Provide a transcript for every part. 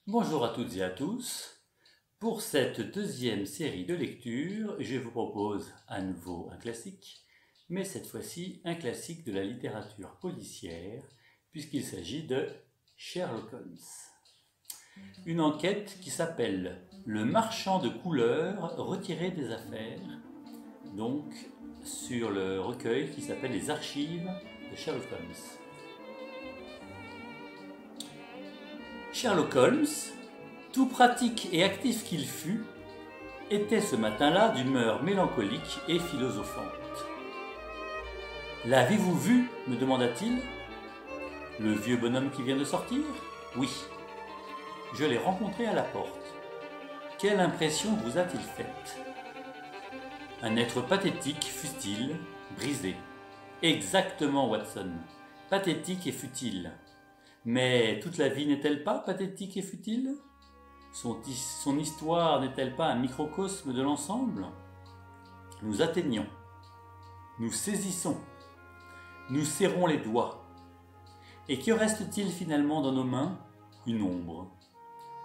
Bonjour à toutes et à tous. Pour cette deuxième série de lectures, je vous propose à nouveau un classique, mais cette fois-ci un classique de la littérature policière, puisqu'il s'agit de Sherlock Holmes. Une enquête qui s'appelle Le marchand de couleurs retiré des affaires, donc sur le recueil qui s'appelle Les archives de Sherlock Holmes. Sherlock Holmes, tout pratique et actif qu'il fût, était ce matin-là d'humeur mélancolique et philosophante. L'avez-vous vu me demanda-t-il. Le vieux bonhomme qui vient de sortir? Oui. Je l'ai rencontré à la porte. Quelle impression vous a-t-il faite? Un être pathétique, fut-il, brisé. Exactement, Watson. Pathétique et futile. Mais toute la vie n'est-elle pas pathétique et futile? Son histoire n'est-elle pas un microcosme de l'ensemble? Nous atteignons, nous saisissons, nous serrons les doigts. Et que reste-t-il finalement dans nos mains? Une ombre.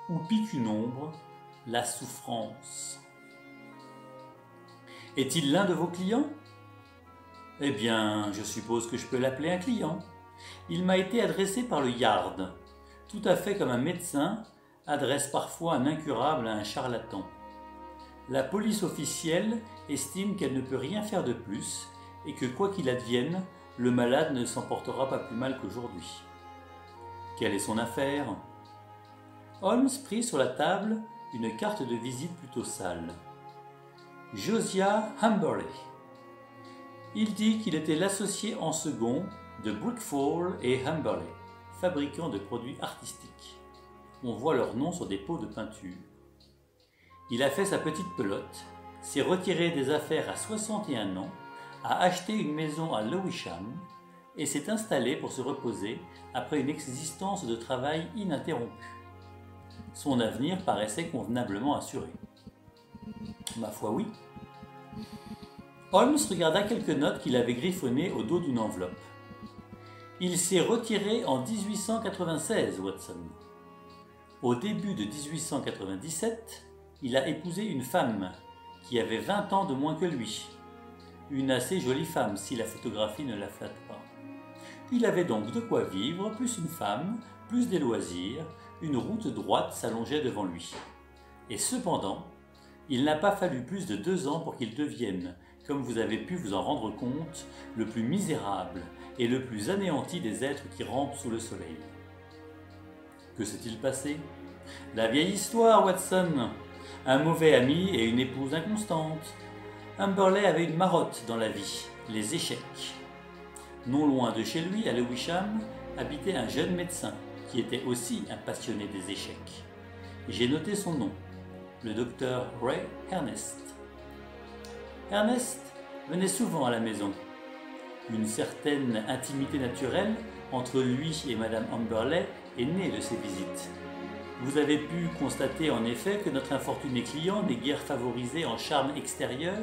Où pique une ombre? La souffrance. Est-il l'un de vos clients? Eh bien, je suppose que je peux l'appeler un client. Il m'a été adressé par le Yard, tout à fait comme un médecin adresse parfois un incurable à un charlatan. La police officielle estime qu'elle ne peut rien faire de plus et que quoi qu'il advienne, le malade ne s'en portera pas plus mal qu'aujourd'hui. Quelle est son affaire? Holmes prit sur la table une carte de visite plutôt sale. Josiah Humberley. Il dit qu'il était l'associé en second de Brickfall et Humberley, fabricants de produits artistiques. On voit leurs noms sur des pots de peinture. Il a fait sa petite pelote, s'est retiré des affaires à 61 ans, a acheté une maison à Lewisham et s'est installé pour se reposer après une existence de travail ininterrompue. Son avenir paraissait convenablement assuré. Ma foi, oui. Holmes regarda quelques notes qu'il avait griffonnées au dos d'une enveloppe. Il s'est retiré en 1896, Watson. Au début de 1897, il a épousé une femme qui avait 20 ans de moins que lui. Une assez jolie femme si la photographie ne la flatte pas. Il avait donc de quoi vivre, plus une femme, plus des loisirs, une route droite s'allongeait devant lui. Et cependant, il n'a pas fallu plus de 2 ans pour qu'il devienne, comme vous avez pu vous en rendre compte, le plus misérable et le plus anéanti des êtres qui rampent sous le soleil. Que s'est-il passé? La vieille histoire, Watson. Un mauvais ami et une épouse inconstante. Humberley avait une marotte dans la vie, les échecs. Non loin de chez lui, à Lewisham, habitait un jeune médecin qui était aussi un passionné des échecs. J'ai noté son nom, le docteur Ray Ernest. Ernest venait souvent à la maison. Une certaine intimité naturelle entre lui et Madame Humberley est née de ces visites. Vous avez pu constater en effet que notre infortuné client n'est guère favorisé en charme extérieur,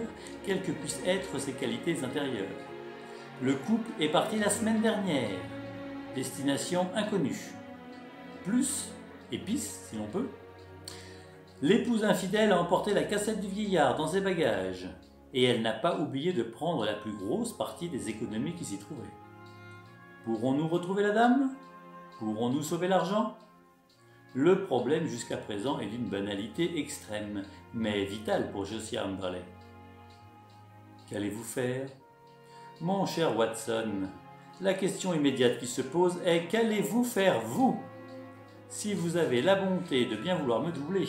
quelles que puissent être ses qualités intérieures. Le couple est parti la semaine dernière. Destination inconnue. Plus, épice si l'on peut. L'épouse infidèle a emporté la cassette du vieillard dans ses bagages, et elle n'a pas oublié de prendre la plus grosse partie des économies qui s'y trouvaient. Pourrons-nous retrouver la dame? Pourrons-nous sauver l'argent? Le problème jusqu'à présent est d'une banalité extrême, mais vitale pour Josiah Humberley. Qu'allez-vous faire? Mon cher Watson, la question immédiate qui se pose est qu'allez-vous faire vous? Si vous avez la bonté de bien vouloir me doubler.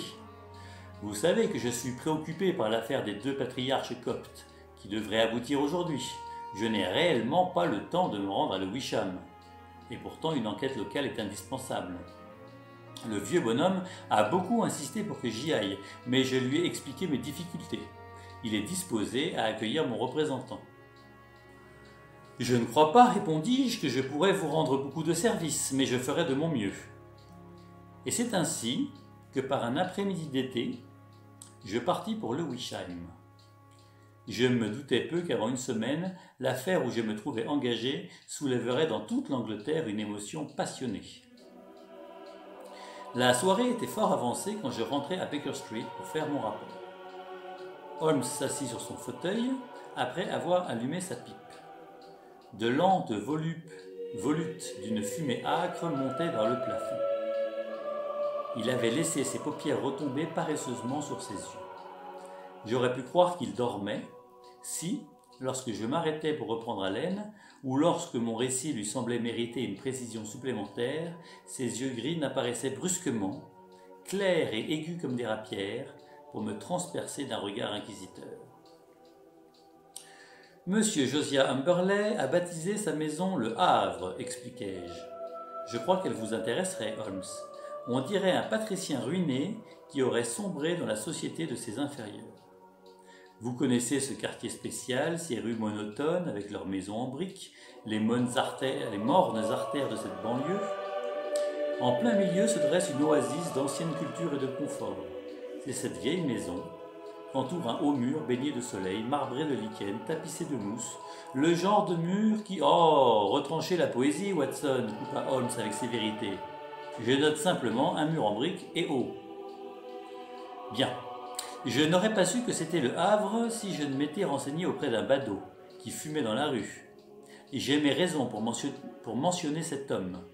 Vous savez que je suis préoccupé par l'affaire des 2 patriarches coptes, qui devrait aboutir aujourd'hui. Je n'ai réellement pas le temps de me rendre à Lewisham. Et pourtant une enquête locale est indispensable. Le vieux bonhomme a beaucoup insisté pour que j'y aille, mais je lui ai expliqué mes difficultés. Il est disposé à accueillir mon représentant. Je ne crois pas, répondis-je, que je pourrais vous rendre beaucoup de services, mais je ferai de mon mieux. Et c'est ainsi que par un après-midi d'été, je partis pour Lewisham. Je me doutais peu qu'avant une semaine, l'affaire où je me trouvais engagé soulèverait dans toute l'Angleterre une émotion passionnée. La soirée était fort avancée quand je rentrais à Baker Street pour faire mon rapport. Holmes s'assit sur son fauteuil après avoir allumé sa pipe. De lentes volutes d'une fumée âcre montaient vers le plafond. Il avait laissé ses paupières retomber paresseusement sur ses yeux. J'aurais pu croire qu'il dormait si, lorsque je m'arrêtais pour reprendre haleine, ou lorsque mon récit lui semblait mériter une précision supplémentaire, ses yeux gris n'apparaissaient brusquement, clairs et aigus comme des rapières, pour me transpercer d'un regard inquisiteur. Monsieur Josiah Humberley a baptisé sa maison le Havre, expliquai-je. Je crois qu'elle vous intéresserait, Holmes. On dirait un patricien ruiné qui aurait sombré dans la société de ses inférieurs. Vous connaissez ce quartier spécial, ces rues monotones avec leurs maisons en briques, les mornes artères de cette banlieue. En plein milieu se dresse une oasis d'ancienne culture et de confort. C'est cette vieille maison qu'entoure un haut mur baigné de soleil, marbré de lichen, tapissé de mousse, le genre de mur qui... Oh, retranchez la poésie, Watson, coupa Holmes avec sévérité. Je note simplement un mur en briques et haut. Bien. Je n'aurais pas su que c'était le Havre si je ne m'étais renseigné auprès d'un badaud qui fumait dans la rue. Et j'ai mes raisons pour mentionner cet homme.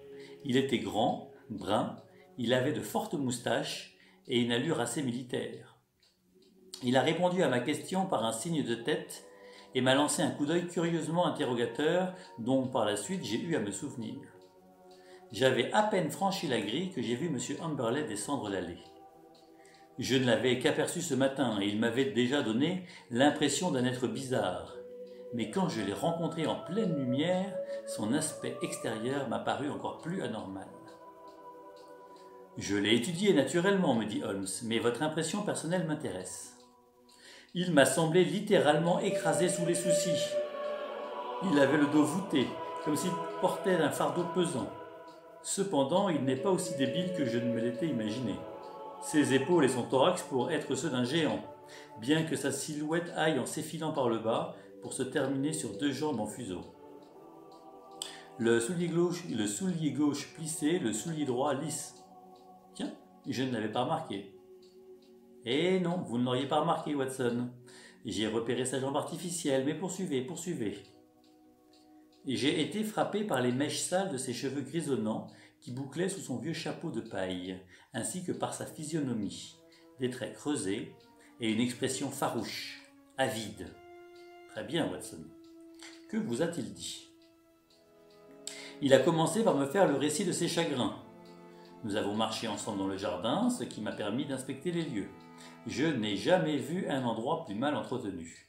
Il était grand, brun, il avait de fortes moustaches et une allure assez militaire. Il a répondu à ma question par un signe de tête et m'a lancé un coup d'œil curieusement interrogateur dont par la suite j'ai eu à me souvenir. J'avais à peine franchi la grille que j'ai vu M. Humberley descendre l'allée. Je ne l'avais qu'aperçu ce matin et il m'avait déjà donné l'impression d'un être bizarre. Mais quand je l'ai rencontré en pleine lumière, son aspect extérieur m'a paru encore plus anormal. Je l'ai étudié naturellement, me dit Holmes, mais votre impression personnelle m'intéresse. Il m'a semblé littéralement écrasé sous les soucis. Il avait le dos voûté, comme s'il portait un fardeau pesant. Cependant, il n'est pas aussi débile que je ne me l'étais imaginé. Ses épaules et son thorax pourraient être ceux d'un géant, bien que sa silhouette aille en s'effilant par le bas pour se terminer sur deux jambes en fuseau. Le soulier gauche plissé, le soulier droit lisse. Tiens, je ne l'avais pas remarqué. Eh non, vous ne l'auriez pas remarqué, Watson. J'ai repéré sa jambe artificielle, mais poursuivez. J'ai été frappé par les mèches sales de ses cheveux grisonnants qui bouclaient sous son vieux chapeau de paille, ainsi que par sa physionomie, des traits creusés et une expression farouche, avide. Très bien, Watson. Que vous a-t-il dit? Il a commencé par me faire le récit de ses chagrins. Nous avons marché ensemble dans le jardin, ce qui m'a permis d'inspecter les lieux. Je n'ai jamais vu un endroit plus mal entretenu.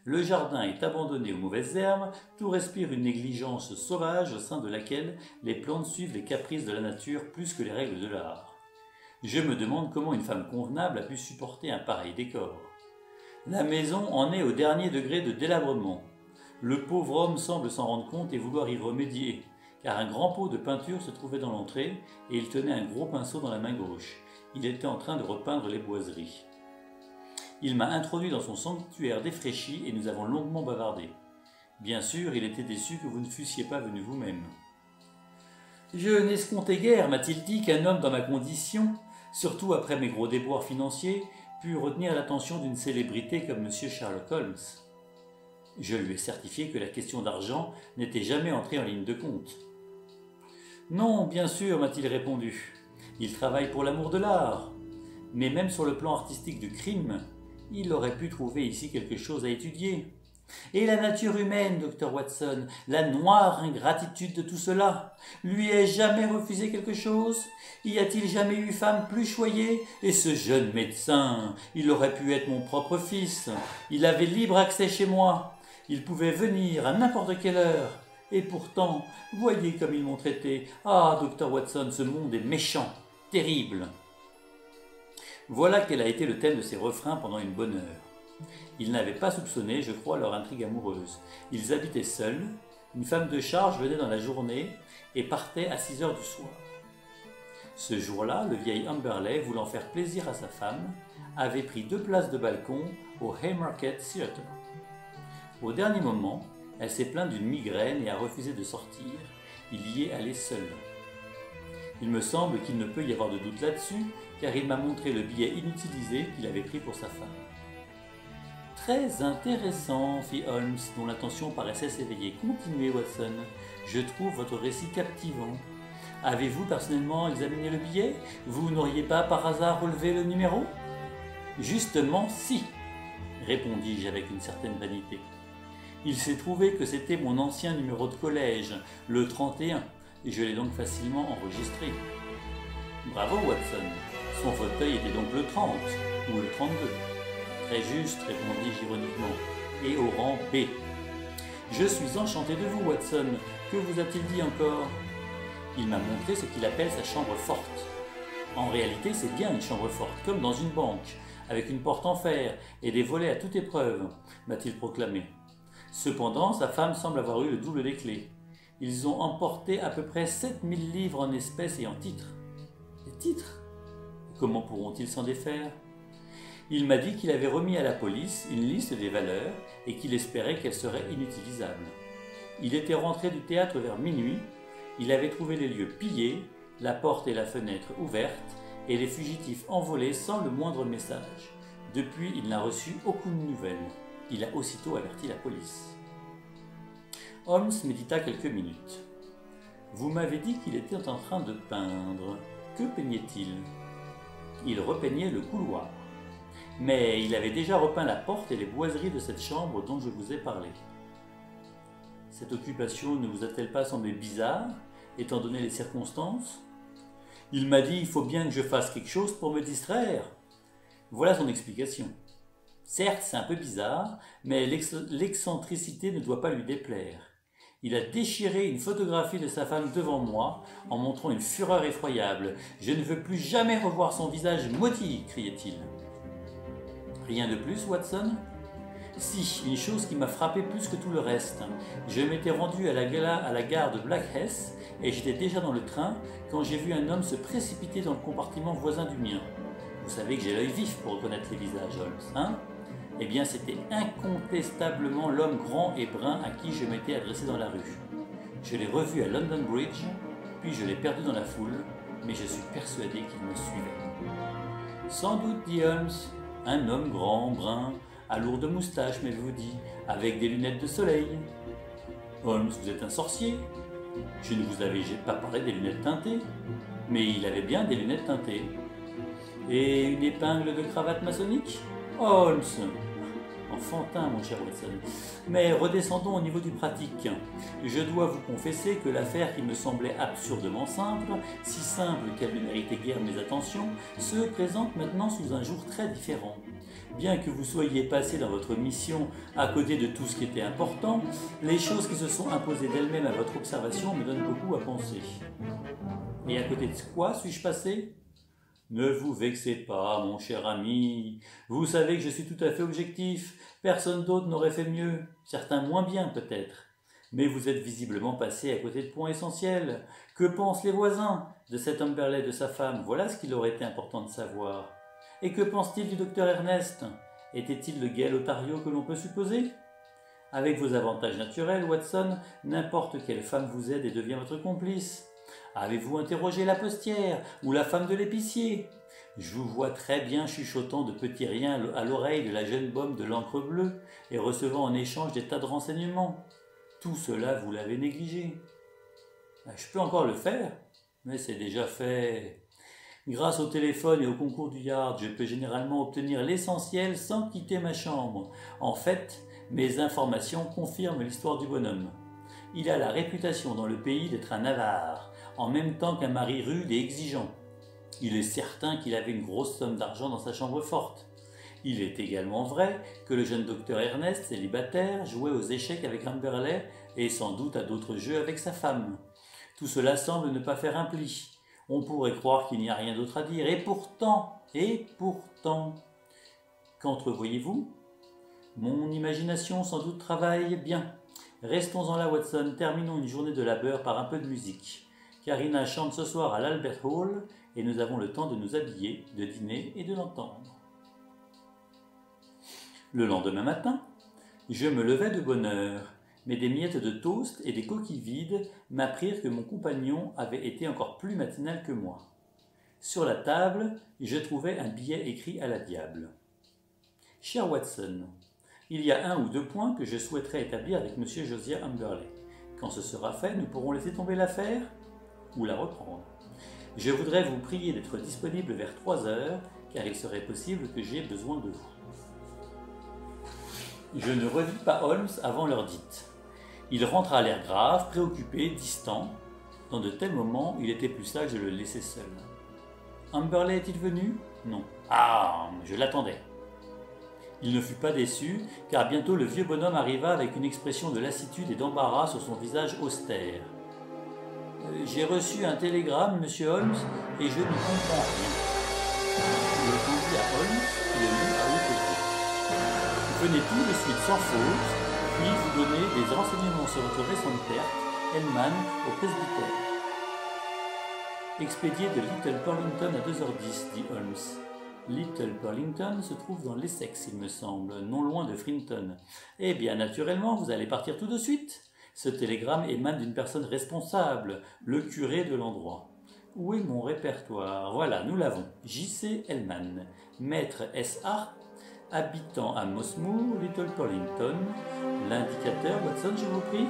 Le jardin est abandonné aux mauvaises herbes, tout respire une négligence sauvage au sein de laquelle les plantes suivent les caprices de la nature plus que les règles de l'art. Je me demande comment une femme convenable a pu supporter un pareil décor. La maison en est au dernier degré de délabrement. Le pauvre homme semble s'en rendre compte et vouloir y remédier, car un grand pot de peinture se trouvait dans l'entrée et il tenait un gros pinceau dans la main gauche. Il était en train de repeindre les boiseries. Il m'a introduit dans son sanctuaire défraîchi et nous avons longuement bavardé. Bien sûr, il était déçu que vous ne fussiez pas venu vous-même. Je n'escomptais guère, m'a-t-il dit, qu'un homme dans ma condition, surtout après mes gros déboires financiers, pût retenir l'attention d'une célébrité comme M. Sherlock Holmes. Je lui ai certifié que la question d'argent n'était jamais entrée en ligne de compte. Non, bien sûr, m'a-t-il répondu. Il travaille pour l'amour de l'art. Mais même sur le plan artistique du crime, il aurait pu trouver ici quelque chose à étudier. Et la nature humaine, Dr. Watson, la noire ingratitude de tout cela, lui ai-je jamais refusé quelque chose? Y a-t-il jamais eu femme plus choyée? Et ce jeune médecin, il aurait pu être mon propre fils. Il avait libre accès chez moi. Il pouvait venir à n'importe quelle heure. Et pourtant, voyez comme ils m'ont traité. Ah, Dr. Watson, ce monde est méchant, terrible. Voilà quel a été le thème de ses refrains pendant une bonne heure. Ils n'avaient pas soupçonné, je crois, leur intrigue amoureuse. Ils habitaient seuls, une femme de charge venait dans la journée et partait à 6 heures du soir. Ce jour-là, le vieil Humberley, voulant faire plaisir à sa femme, avait pris 2 places de balcon au Haymarket Theatre. Au dernier moment, elle s'est plainte d'une migraine et a refusé de sortir. Il y est allé seul. Il me semble qu'il ne peut y avoir de doute là-dessus, car il m'a montré le billet inutilisé qu'il avait pris pour sa femme. Très intéressant, fit Holmes, dont l'attention paraissait s'éveiller. Continuez, Watson. Je trouve votre récit captivant. Avez-vous personnellement examiné le billet? Vous n'auriez pas par hasard relevé le numéro? Justement, si, répondis-je avec une certaine vanité. Il s'est trouvé que c'était mon ancien numéro de collège, le 31, et je l'ai donc facilement enregistré. Bravo, Watson. Son fauteuil était donc le 30, ou le 32. Très juste, répondis-je ironiquement, et au rang B. Je suis enchanté de vous, Watson. Que vous a-t-il dit encore? Il m'a montré ce qu'il appelle sa chambre forte. En réalité, c'est bien une chambre forte, comme dans une banque, avec une porte en fer et des volets à toute épreuve, m'a-t-il proclamé. Cependant, sa femme semble avoir eu le double des clés. Ils ont emporté à peu près 7000 livres en espèces et en titres. Les titres? Comment pourront-ils s'en défaire? Il m'a dit qu'il avait remis à la police une liste des valeurs et qu'il espérait qu'elle serait inutilisable. Il était rentré du théâtre vers minuit, il avait trouvé les lieux pillés, la porte et la fenêtre ouvertes et les fugitifs envolés sans le moindre message. Depuis, il n'a reçu aucune nouvelle. Il a aussitôt averti la police. Holmes médita quelques minutes. Vous m'avez dit qu'il était en train de peindre. Que peignait-il? Il repeignait le couloir. Mais il avait déjà repeint la porte et les boiseries de cette chambre dont je vous ai parlé. Cette occupation ne vous a-t-elle pas semblé bizarre, étant donné les circonstances? Il m'a dit « il faut bien que je fasse quelque chose pour me distraire ». Voilà son explication. Certes, c'est un peu bizarre, mais l'excentricité ne doit pas lui déplaire. Il a déchiré une photographie de sa femme devant moi, en montrant une fureur effroyable. « Je ne veux plus jamais revoir son visage maudit !» criait-il. Rien de plus, Watson? Si, une chose qui m'a frappé plus que tout le reste. Je m'étais rendu à la gare de Blackheath et j'étais déjà dans le train quand j'ai vu un homme se précipiter dans le compartiment voisin du mien. Vous savez que j'ai l'œil vif pour reconnaître les visages, Holmes, hein? Eh bien, c'était incontestablement l'homme grand et brun à qui je m'étais adressé dans la rue. Je l'ai revu à London Bridge, puis je l'ai perdu dans la foule, mais je suis persuadé qu'il me suivait. Sans doute, dit Holmes, un homme grand, brun, à lourde moustache, m'avez-vous dit, avec des lunettes de soleil. Holmes, vous êtes un sorcier. Je ne vous avais pas parlé des lunettes teintées, mais il avait bien des lunettes teintées. Et une épingle de cravate maçonnique? Holmes! Enfantin, mon cher Watson. Mais redescendons au niveau du pratique. Je dois vous confesser que l'affaire qui me semblait absurdement simple, si simple qu'elle ne méritait guère mes attentions, se présente maintenant sous un jour très différent. Bien que vous soyez passé dans votre mission à côté de tout ce qui était important, les choses qui se sont imposées d'elles-mêmes à votre observation me donnent beaucoup à penser. Et à côté de quoi suis-je passé? Ne vous vexez pas, mon cher ami. Vous savez que je suis tout à fait objectif. Personne d'autre n'aurait fait mieux. Certains moins bien, peut-être. Mais vous êtes visiblement passé à côté de points essentiels. Que pensent les voisins de cet Humberley et de sa femme? Voilà ce qu'il aurait été important de savoir. Et que pense-t-il du docteur Ernest? Était-il le gai Lothario que l'on peut supposer? Avec vos avantages naturels, Watson, n'importe quelle femme vous aide et devient votre complice. Avez-vous interrogé la postière ou la femme de l'épicier? Je vous vois très bien chuchotant de petits riens à l'oreille de la jeune bombe de l'encre bleue et recevant en échange des tas de renseignements. Tout cela, vous l'avez négligé. Je peux encore le faire, mais c'est déjà fait. Grâce au téléphone et au concours du Yard, je peux généralement obtenir l'essentiel sans quitter ma chambre. En fait, mes informations confirment l'histoire du bonhomme. Il a la réputation dans le pays d'être un avare, en même temps qu'un mari rude et exigeant. Il est certain qu'il avait une grosse somme d'argent dans sa chambre forte. Il est également vrai que le jeune docteur Ernest, célibataire, jouait aux échecs avec Humberley et sans doute à d'autres jeux avec sa femme. Tout cela semble ne pas faire un pli. On pourrait croire qu'il n'y a rien d'autre à dire. Et pourtant, qu'entrevoyez-vous? Mon imagination sans doute travaille bien. Restons-en là, Watson, terminons une journée de labeur par un peu de musique. Karina chante ce soir à l'Albert Hall et nous avons le temps de nous habiller, de dîner et de l'entendre. Le lendemain matin, je me levai de bonne heure. mais des miettes de toast et des coquilles vides m'apprirent que mon compagnon avait été encore plus matinal que moi. Sur la table, je trouvai un billet écrit à la diable. « Cher Watson, il y a 1 ou 2 points que je souhaiterais établir avec M. Josiah Humberley. Quand ce sera fait, nous pourrons laisser tomber l'affaire ou la reprendre. Je voudrais vous prier d'être disponible vers 3 heures, car il serait possible que j'aie besoin de vous. » Je ne revis pas Holmes avant l'heure dite. Il rentra à l'air grave, préoccupé, distant. Dans de tels moments, il était plus sage de le laisser seul. Humberley est-il venu? Non. Ah, je l'attendais. Il ne fut pas déçu, car bientôt le vieux bonhomme arriva avec une expression de lassitude et d'embarras sur son visage austère. « J'ai reçu un télégramme, monsieur Holmes, et je n'y comprends rien. » Je le tendis à Holmes, qui le lut à haute voix. « Venez tout de suite sans faute, puis vous donner des renseignements sur votre récente perte, Hellman, au presbytère. » Expédié de Little Purlington à 2h10, dit Holmes. Little Purlington se trouve dans l'Essex, il me semble, non loin de Frinton. Eh bien, naturellement, vous allez partir tout de suite. Ce télégramme émane d'une personne responsable, le curé de l'endroit. Où est mon répertoire? Voilà, nous l'avons. J.C. Hellman, maître S.A., habitant à Mossmoor, Little Purlington. L'indicateur, Watson, je vous prie.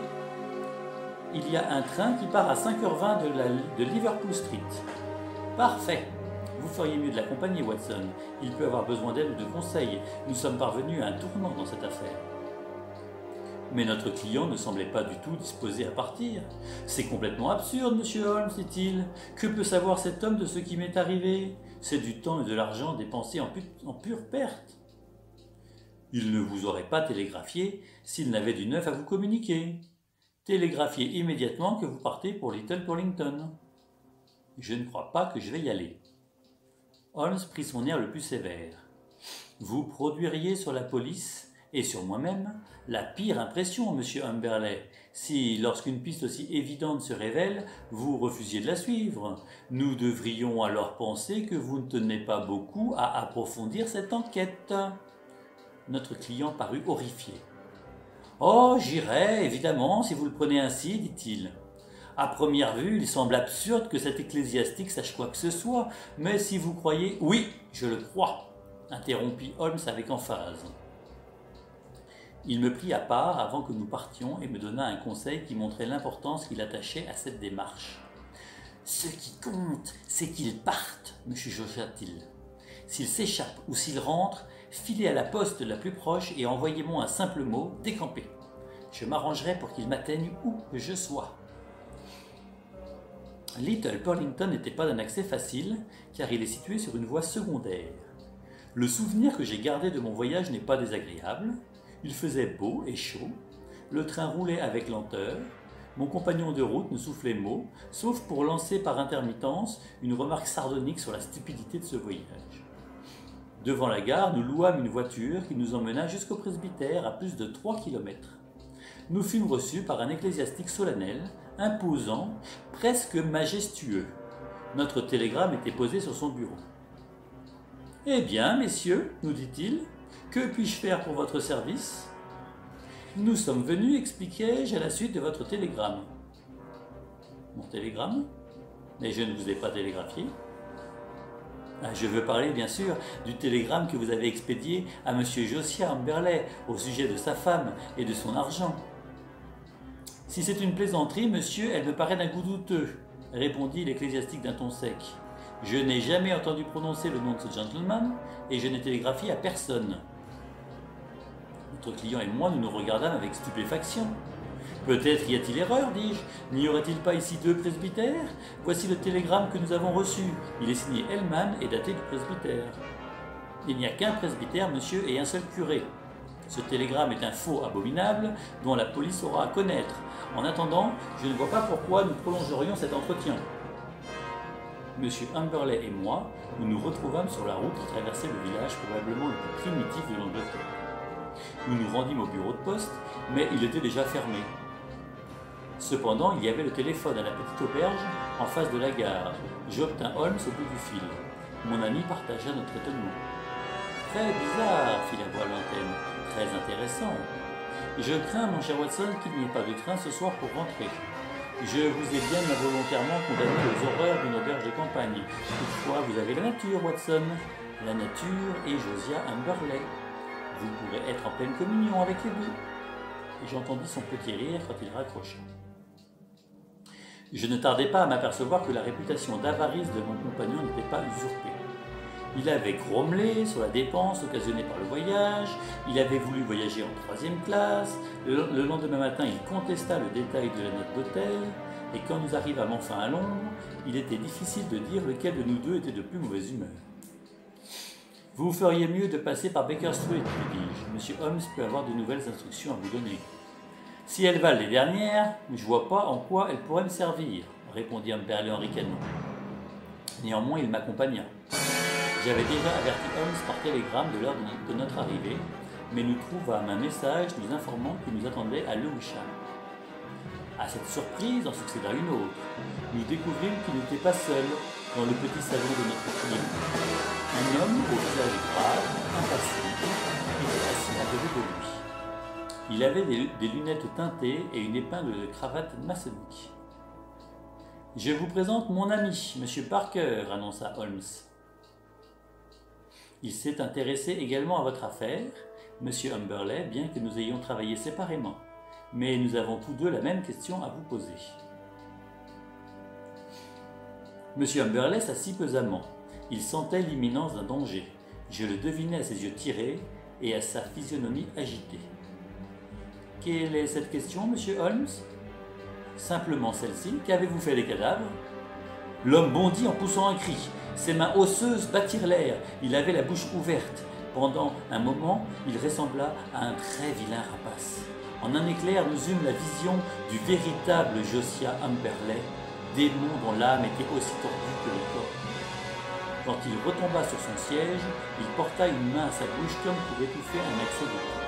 Il y a un train qui part à 5h20 de Liverpool Street. Parfait. Vous feriez mieux de l'accompagner, Watson. Il peut avoir besoin d'aide ou de conseils. Nous sommes parvenus à un tournant dans cette affaire. Mais notre client ne semblait pas du tout disposé à partir. C'est complètement absurde, monsieur Holmes, dit-il. Que peut savoir cet homme de ce qui m'est arrivé? C'est du temps et de l'argent dépensés en pure perte. Il ne vous aurait pas télégraphié s'il n'avait du neuf à vous communiquer. Télégraphiez immédiatement que vous partez pour Little Purlington. Je ne crois pas que je vais y aller. Holmes prit son air le plus sévère. Vous produiriez sur la police et sur moi-même la pire impression, monsieur Humberley, si, lorsqu'une piste aussi évidente se révèle, vous refusiez de la suivre. Nous devrions alors penser que vous ne tenez pas beaucoup à approfondir cette enquête. Notre client parut horrifié. « Oh, j'irai, évidemment, si vous le prenez ainsi, dit-il. À première vue, il semble absurde que cet ecclésiastique sache quoi que ce soit, mais si vous croyez... »« Oui, je le crois, interrompit Holmes avec emphase. Il me prit à part avant que nous partions et me donna un conseil qui montrait l'importance qu'il attachait à cette démarche. « Ce qui compte, c'est qu'il parte, me chuchota-t-il. S'il s'échappe ou s'il rentre, filez à la poste la plus proche et envoyez-moi un simple mot, décampé. Je m'arrangerai pour qu'il m'atteigne où que je sois. » Little Purlington n'était pas d'un accès facile, car il est situé sur une voie secondaire. Le souvenir que j'ai gardé de mon voyage n'est pas désagréable. Il faisait beau et chaud, le train roulait avec lenteur, mon compagnon de route ne soufflait mot, sauf pour lancer par intermittence une remarque sardonique sur la stupidité de ce voyage. Devant la gare, nous louâmes une voiture qui nous emmena jusqu'au presbytère à plus de 3 kilomètres. Nous fûmes reçus par un ecclésiastique solennel, imposant, presque majestueux. Notre télégramme était posé sur son bureau. « Eh bien, messieurs, nous dit-il, que puis-je faire pour votre service ? » Nous sommes venus, expliquai-je, à la suite de votre télégramme. « Mon télégramme ? Mais je ne vous ai pas télégraphié. » Je veux parler, bien sûr, du télégramme que vous avez expédié à M. Josiah Humberley au sujet de sa femme et de son argent. « Si c'est une plaisanterie, monsieur, elle me paraît d'un goût douteux, » répondit l'ecclésiastique d'un ton sec. « Je n'ai jamais entendu prononcer le nom de ce gentleman et je n'ai télégraphié à personne. » Notre client et moi, nous nous regardâmes avec stupéfaction. « Peut-être y a-t-il erreur, dis-je. N'y aurait-il pas ici 2 presbytères? Voici le télégramme que nous avons reçu. Il est signé Hellman et daté du presbytère. » « Il n'y a qu'un presbytère, monsieur, et un seul curé. Ce télégramme est un faux abominable dont la police aura à connaître. En attendant, je ne vois pas pourquoi nous prolongerions cet entretien. » Monsieur Humberley et moi, nous nous retrouvâmes sur la route qui traversait le village probablement le plus primitif de l'Angleterre. Nous nous rendîmes au bureau de poste, mais il était déjà fermé. Cependant, il y avait le téléphone à la petite auberge en face de la gare. J'obtins Holmes au bout du fil. Mon ami partagea notre étonnement. « Très bizarre, fit la voix lointaine. Très intéressant. Je crains, mon cher Watson, qu'il n'y ait pas de train ce soir pour rentrer. Je vous ai bien involontairement condamné aux horreurs d'une auberge de campagne. Toutefois, vous avez la nature, Watson. La nature et Josiah Humberley. Vous pourrez être en pleine communion avec les deux. Et j'entendis son petit rire quand il raccrocha. Je ne tardais pas à m'apercevoir que la réputation d'avarice de mon compagnon n'était pas usurpée. Il avait grommelé sur la dépense occasionnée par le voyage, il avait voulu voyager en 3e classe, le lendemain matin il contesta le détail de la note d'hôtel, et quand nous arrivâmes enfin à Londres, il était difficile de dire lequel de nous deux était de plus mauvaise humeur. « Vous feriez mieux de passer par Baker Street, lui dis-je. Monsieur Holmes peut avoir de nouvelles instructions à vous donner. »« Si elles valent les dernières, je vois pas en quoi elles pourraient me servir, » répondit Humberley en ricanant. Néanmoins, il m'accompagna. J'avais déjà averti Holmes par télégramme de l'heure de notre arrivée, mais nous trouvâmes un message nous informant qu'il nous attendait à Lewisham. À cette surprise en succéda une autre. Nous découvrîmes qu'il n'était pas seul dans le petit salon de notre client. Un homme au visage grave, impassible, était assis à côté de lui. Il avait des lunettes teintées et une épingle de cravate maçonnique. « Je vous présente mon ami, M. Parker, » annonça Holmes. Il s'est intéressé également à votre affaire, M. Humberley, bien que nous ayons travaillé séparément. Mais nous avons tous deux la même question à vous poser. M. Humberley s'assit pesamment. Il sentait l'imminence d'un danger. Je le devinais à ses yeux tirés et à sa physionomie agitée. « Quelle est cette question, M. Holmes ?»« Simplement celle-ci. Qu'avez-vous fait des cadavres ?» L'homme bondit en poussant un cri. Ses mains osseuses battirent l'air. Il avait la bouche ouverte. Pendant un moment, il ressembla à un très vilain rapace. En un éclair, nous eûmes la vision du véritable Josiah Humberley, démon dont l'âme était aussi tordue que le corps. Quand il retomba sur son siège, il porta une main à sa bouche comme pour étouffer un accès de cri.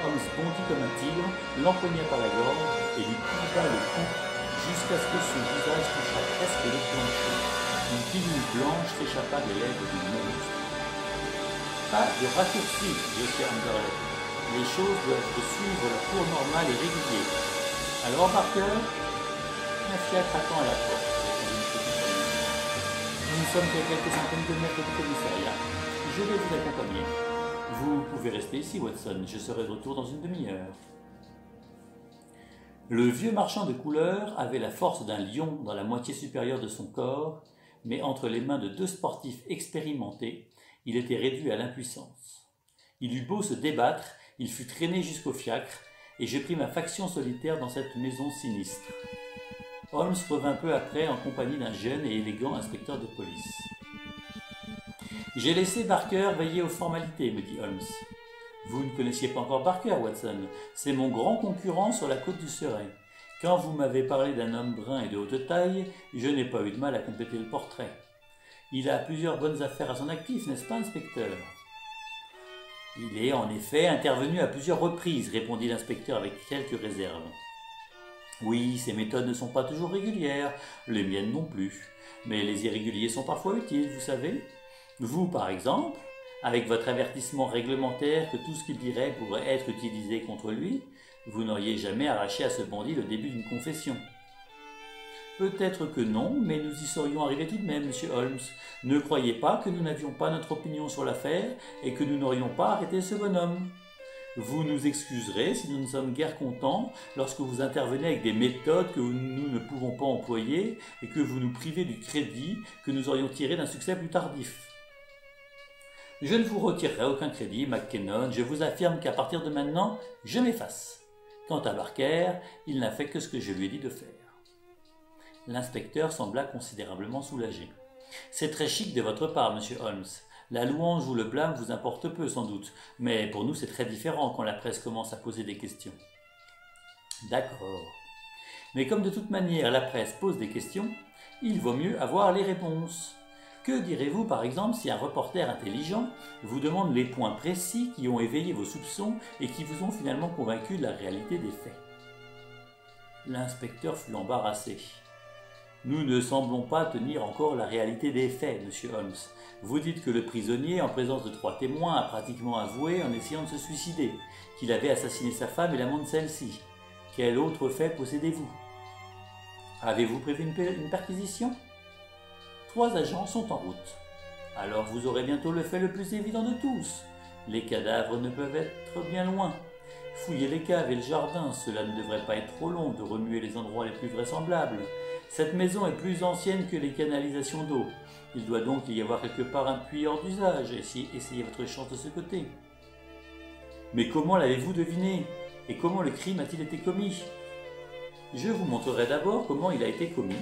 Holmes bondit comme un tigre, l'empoigna par la gorge et lui coupa le cou jusqu'à ce que son visage touchât presque le plancher. Une pilule blanche s'échappa des lèvres du monstre. Pas de raccourci, Josiah Humberley. Les choses doivent suivre leur cours normal et régulier. Alors, Parker, un fiacre attend à la porte. Nous sommes qu'à quelques centaines de mètres du commissariat. Je vais vous accompagner. Vous pouvez rester ici, Watson. Je serai de retour dans une demi-heure. Le vieux marchand de couleurs avait la force d'un lion dans la moitié supérieure de son corps, mais entre les mains de deux sportifs expérimentés, il était réduit à l'impuissance. Il eut beau se débattre, il fut traîné jusqu'au fiacre, et je pris ma faction solitaire dans cette maison sinistre. Holmes revint peu après en compagnie d'un jeune et élégant inspecteur de police. « J'ai laissé Barker veiller aux formalités, me dit Holmes. Vous ne connaissiez pas encore Barker, Watson. C'est mon grand concurrent sur la côte du Surrey. Quand vous m'avez parlé d'un homme brun et de haute taille, je n'ai pas eu de mal à compléter le portrait. Il a plusieurs bonnes affaires à son actif, n'est-ce pas, inspecteur ? Il est en effet intervenu à plusieurs reprises, répondit l'inspecteur avec quelques réserves. Oui, ses méthodes ne sont pas toujours régulières, les miennes non plus, mais les irréguliers sont parfois utiles, vous savez. Vous, par exemple, avec votre avertissement réglementaire que tout ce qu'il dirait pourrait être utilisé contre lui, vous n'auriez jamais arraché à ce bandit le début d'une confession. Peut-être que non, mais nous y serions arrivés tout de même, monsieur Holmes. Ne croyez pas que nous n'avions pas notre opinion sur l'affaire et que nous n'aurions pas arrêté ce bonhomme. Vous nous excuserez si nous ne sommes guère contents lorsque vous intervenez avec des méthodes que nous ne pouvons pas employer et que vous nous privez du crédit que nous aurions tiré d'un succès plus tardif. Je ne vous retirerai aucun crédit, McKinnon. Je vous affirme qu'à partir de maintenant, je m'efface. Quant à Barker, il n'a fait que ce que je lui ai dit de faire. L'inspecteur sembla considérablement soulagé. « C'est très chic de votre part, monsieur Holmes. La louange ou le blâme vous importe peu, sans doute, mais pour nous c'est très différent quand la presse commence à poser des questions. »« D'accord. Mais comme de toute manière la presse pose des questions, il vaut mieux avoir les réponses. Que direz-vous par exemple si un reporter intelligent vous demande les points précis qui ont éveillé vos soupçons et qui vous ont finalement convaincu de la réalité des faits ?» L'inspecteur fut embarrassé. « Nous ne semblons pas tenir encore la réalité des faits, monsieur Holmes. Vous dites que le prisonnier, en présence de 3 témoins, a pratiquement avoué en essayant de se suicider, qu'il avait assassiné sa femme et l'amant de celle-ci. Quel autre fait possédez-vous? Avez-vous prévu une perquisition? 3 agents sont en route. Alors vous aurez bientôt le fait le plus évident de tous. Les cadavres ne peuvent être bien loin. Fouillez les caves et le jardin, cela ne devrait pas être trop long de remuer les endroits les plus vraisemblables. Cette maison est plus ancienne que les canalisations d'eau. Il doit donc y avoir quelque part un puits hors d'usage. Essayez votre chance de ce côté. Mais comment l'avez-vous deviné? Et comment le crime a-t-il été commis? Je vous montrerai d'abord comment il a été commis.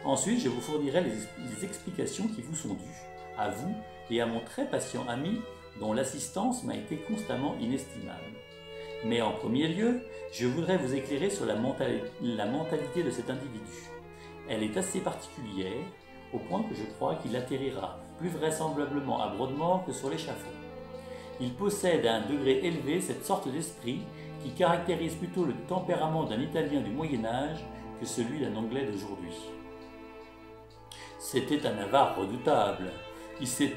Ensuite, je vous fournirai les explications qui vous sont dues, à vous et à mon très patient ami, dont l'assistance m'a été constamment inestimable. Mais en premier lieu, je voudrais vous éclairer sur la mentalité de cet individu. Elle est assez particulière, au point que je crois qu'il atterrira plus vraisemblablement à Broadmoor que sur l'échafaud. Il possède à un degré élevé cette sorte d'esprit qui caractérise plutôt le tempérament d'un Italien du Moyen-Âge que celui d'un Anglais d'aujourd'hui. C'était un avare redoutable. Il s'est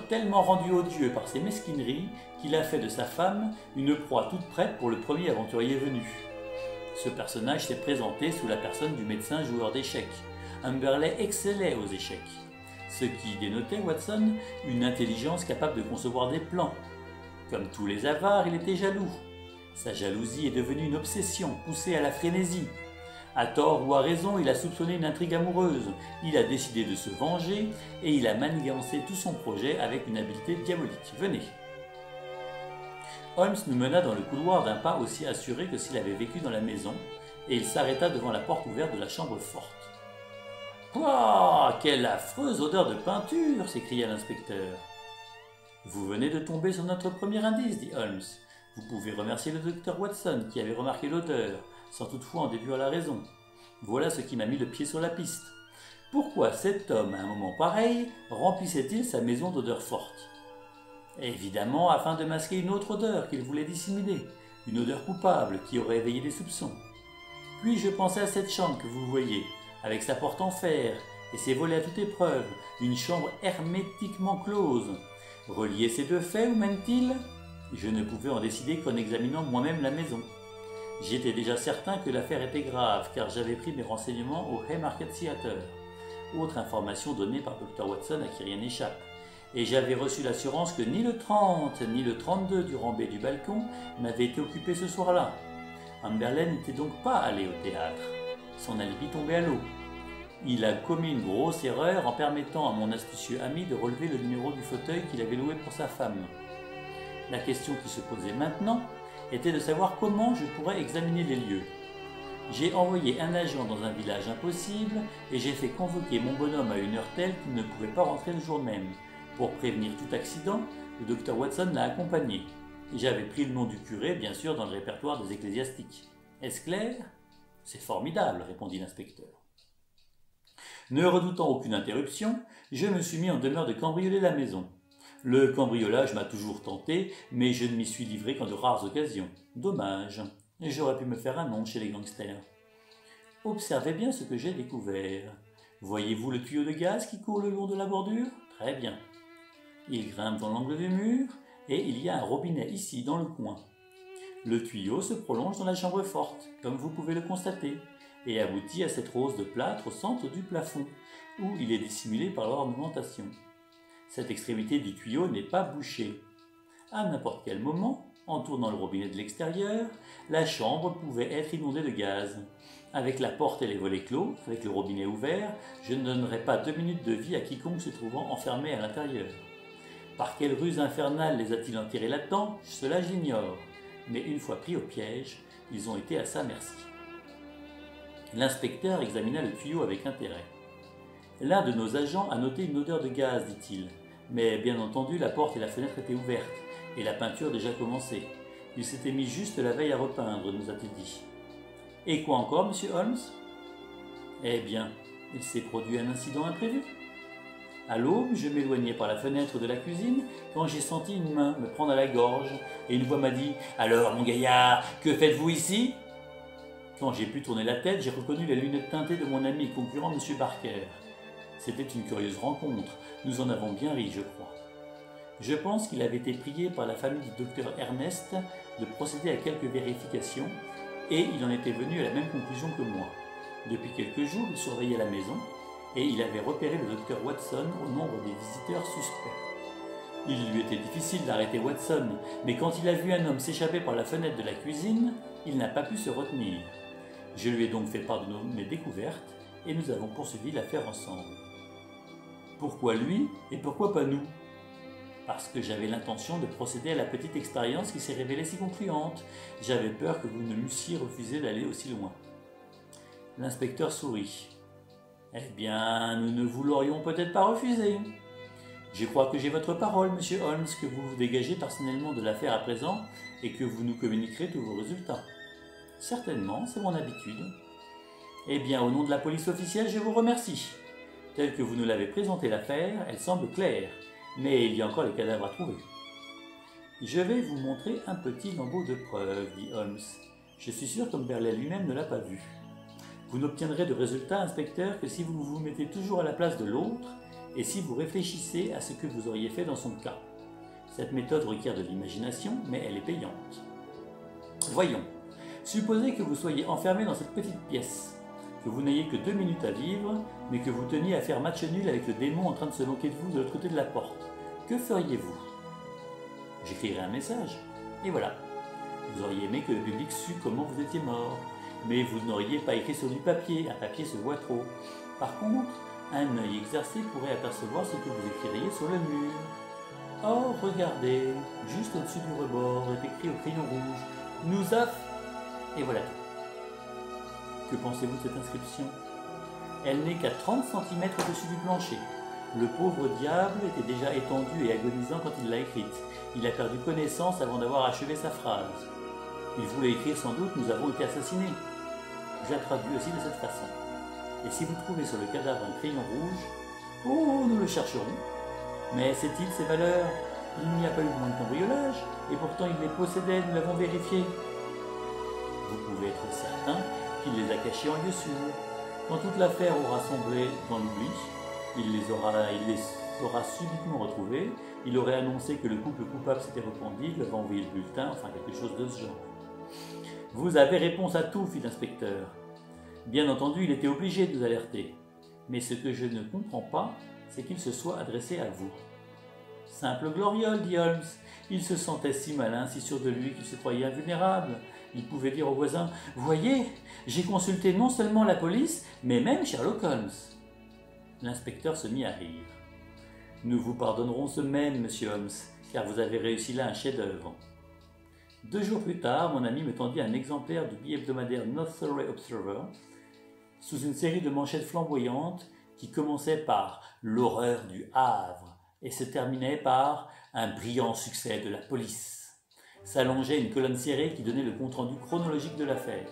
tellement rendu odieux par ses mesquineries qu'il a fait de sa femme une proie toute prête pour le premier aventurier venu. Ce personnage s'est présenté sous la personne du médecin joueur d'échecs. Humberley excellait aux échecs, ce qui dénotait, Watson, une intelligence capable de concevoir des plans. Comme tous les avares, il était jaloux. Sa jalousie est devenue une obsession, poussée à la frénésie. À tort ou à raison, il a soupçonné une intrigue amoureuse, il a décidé de se venger et il a manigancé tout son projet avec une habileté diabolique. Venez. Holmes nous mena dans le couloir d'un pas aussi assuré que s'il avait vécu dans la maison, et il s'arrêta devant la porte ouverte de la chambre forte. « Pouah, quelle affreuse odeur de peinture !» s'écria l'inspecteur. « Vous venez de tomber sur notre premier indice, dit Holmes. Vous pouvez remercier le docteur Watson qui avait remarqué l'odeur, sans toutefois en déduire la raison. Voilà ce qui m'a mis le pied sur la piste. Pourquoi cet homme, à un moment pareil, remplissait-il sa maison d'odeurs fortes? Évidemment, afin de masquer une autre odeur qu'il voulait dissimuler, une odeur coupable qui aurait éveillé des soupçons. Puis je pensais à cette chambre que vous voyez, avec sa porte en fer et ses volets à toute épreuve, une chambre hermétiquement close. Relier ces deux faits, où mène-t-il? Je ne pouvais en décider qu'en examinant moi-même la maison. J'étais déjà certain que l'affaire était grave, car j'avais pris mes renseignements au Haymarket Theatre, autre information donnée par Dr. Watson à qui rien n'échappe, et j'avais reçu l'assurance que ni le 30 ni le 32 du rambé du balcon n'avaient été occupés ce soir-là. Humberley n'était donc pas allé au théâtre. Son alibi tombait à l'eau. Il a commis une grosse erreur en permettant à mon astucieux ami de relever le numéro du fauteuil qu'il avait loué pour sa femme. La question qui se posait maintenant était de savoir comment je pourrais examiner les lieux. J'ai envoyé un agent dans un village impossible et j'ai fait convoquer mon bonhomme à une heure telle qu'il ne pouvait pas rentrer le jour même. Pour prévenir tout accident, le docteur Watson l'a accompagné. J'avais pris le nom du curé, bien sûr, dans le répertoire des ecclésiastiques. Est-ce clair? C'est formidable, répondit l'inspecteur. Ne redoutant aucune interruption, je me suis mis en demeure de cambrioler la maison. Le cambriolage m'a toujours tenté, mais je ne m'y suis livré qu'en de rares occasions. Dommage, j'aurais pu me faire un nom chez les gangsters. Observez bien ce que j'ai découvert. Voyez-vous le tuyau de gaz qui court le long de la bordure? Très bien. Il grimpe dans l'angle du mur, et il y a un robinet ici, dans le coin. Le tuyau se prolonge dans la chambre forte, comme vous pouvez le constater, et aboutit à cette rose de plâtre au centre du plafond, où il est dissimulé par l'ornementation. Cette extrémité du tuyau n'est pas bouchée. À n'importe quel moment, en tournant le robinet de l'extérieur, la chambre pouvait être inondée de gaz. Avec la porte et les volets clos, avec le robinet ouvert, je ne donnerais pas 2 minutes de vie à quiconque se trouvant enfermé à l'intérieur. Par quelle ruse infernale les a-t-il enterrés là-dedans? Cela j'ignore, mais une fois pris au piège, ils ont été à sa merci. L'inspecteur examina le tuyau avec intérêt. L'un de nos agents a noté une odeur de gaz, dit-il, mais bien entendu la porte et la fenêtre étaient ouvertes, et la peinture déjà commencée. Il s'était mis juste la veille à repeindre, nous a-t-il dit. Et quoi encore, monsieur Holmes? Eh bien, il s'est produit un incident imprévu. À l'aube, je m'éloignais par la fenêtre de la cuisine quand j'ai senti une main me prendre à la gorge et une voix m'a dit « Alors, mon gaillard, que faites-vous ici ?» Quand j'ai pu tourner la tête, j'ai reconnu les lunettes teintées de mon ami et concurrent M. Barker. C'était une curieuse rencontre, nous en avons bien ri, je crois. Je pense qu'il avait été prié par la famille du docteur Ernest de procéder à quelques vérifications, et il en était venu à la même conclusion que moi. Depuis quelques jours, il surveillait la maison, et il avait repéré le docteur Watson au nombre des visiteurs suspects. Il lui était difficile d'arrêter Watson, mais quand il a vu un homme s'échapper par la fenêtre de la cuisine, il n'a pas pu se retenir. Je lui ai donc fait part de mes découvertes, et nous avons poursuivi l'affaire ensemble. Pourquoi lui, et pourquoi pas nous? Parce que j'avais l'intention de procéder à la petite expérience qui s'est révélée si concluante. J'avais peur que vous ne m'eussiez refusé d'aller aussi loin. L'inspecteur sourit. Eh bien, nous ne vous l'aurions peut-être pas refusé. Je crois que j'ai votre parole, monsieur Holmes, que vous vous dégagez personnellement de l'affaire à présent et que vous nous communiquerez tous vos résultats. Certainement, c'est mon habitude. Eh bien, au nom de la police officielle, je vous remercie. Telle que vous nous l'avez présentée l'affaire, elle semble claire, mais il y a encore les cadavres à trouver. Je vais vous montrer un petit lambeau de preuve, dit Holmes. Je suis sûr que Berlet lui-même ne l'a pas vu. Vous n'obtiendrez de résultat, inspecteur, que si vous vous mettez toujours à la place de l'autre et si vous réfléchissez à ce que vous auriez fait dans son cas. Cette méthode requiert de l'imagination, mais elle est payante. Voyons. Supposez que vous soyez enfermé dans cette petite pièce, que vous n'ayez que 2 minutes à vivre, mais que vous teniez à faire match nul avec le démon en train de se moquer de vous de l'autre côté de la porte. Que feriez-vous? J'écrirais un message, et voilà. Vous auriez aimé que le public sût comment vous étiez mort, mais vous n'auriez pas écrit sur du papier, un papier se voit trop. Par contre, un œil exercé pourrait apercevoir ce que vous écririez sur le mur. Oh, regardez, juste au-dessus du rebord est écrit au crayon rouge, « Nous a... » Et voilà tout. Que pensez-vous de cette inscription? Elle n'est qu'à 30 cm au-dessus du plancher. Le pauvre diable était déjà étendu et agonisant quand il l'a écrite. Il a perdu connaissance avant d'avoir achevé sa phrase. Il voulait écrire sans doute « Nous avons été assassinés ». Je la traduis aussi de cette façon. Et si vous trouvez sur le cadavre un crayon rouge, oh, nous le chercherons. Mais sait-il ses valeurs? Il n'y a pas eu de cambriolage, et pourtant il les possédait, nous l'avons vérifié. Vous pouvez être certain qu'il les a cachés en lieu sûr. Quand toute l'affaire aura sombré dans l'oubli, il les aura subitement retrouvés, il aurait annoncé que le couple coupable s'était repenti, il avait envoyé le bulletin, enfin quelque chose de ce genre. Vous avez réponse à tout, fit l'inspecteur. Bien entendu, il était obligé de vous alerter. Mais ce que je ne comprends pas, c'est qu'il se soit adressé à vous. Simple gloriole, dit Holmes. Il se sentait si malin, si sûr de lui qu'il se croyait invulnérable. Il pouvait dire aux voisins « Voyez, j'ai consulté non seulement la police, mais même Sherlock Holmes. » L'inspecteur se mit à rire. « Nous vous pardonnerons ce même, monsieur Holmes, car vous avez réussi là un chef-d'œuvre. » 2 jours plus tard, mon ami me tendit un exemplaire du bi-hebdomadaire North Surrey Observer, sous une série de manchettes flamboyantes qui commençaient par « L'horreur du Havre » et se terminaient par « Un brillant succès de la police ». S'allongeait une colonne serrée qui donnait le compte-rendu chronologique de l'affaire.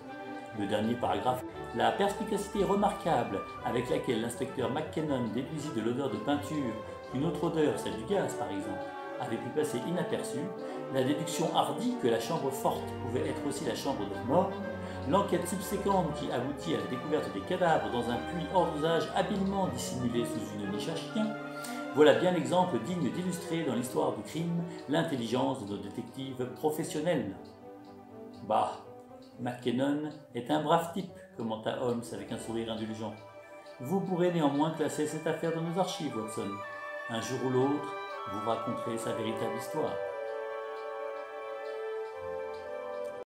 Le dernier paragraphe, la perspicacité remarquable avec laquelle l'inspecteur McKinnon déduisit de l'odeur de peinture une autre odeur, celle du gaz par exemple, avait pu passer inaperçue, la déduction hardie que la chambre forte pouvait être aussi la chambre de mort, l'enquête subséquente qui aboutit à la découverte des cadavres dans un puits hors d'usage habilement dissimulé sous une niche à chien, voilà bien l'exemple digne d'illustrer dans l'histoire du crime l'intelligence de nos détectives professionnels. Bah, McKinnon est un brave type, commenta Holmes avec un sourire indulgent. Vous pourrez néanmoins classer cette affaire dans nos archives, Watson. Un jour ou l'autre, vous raconterez sa véritable histoire.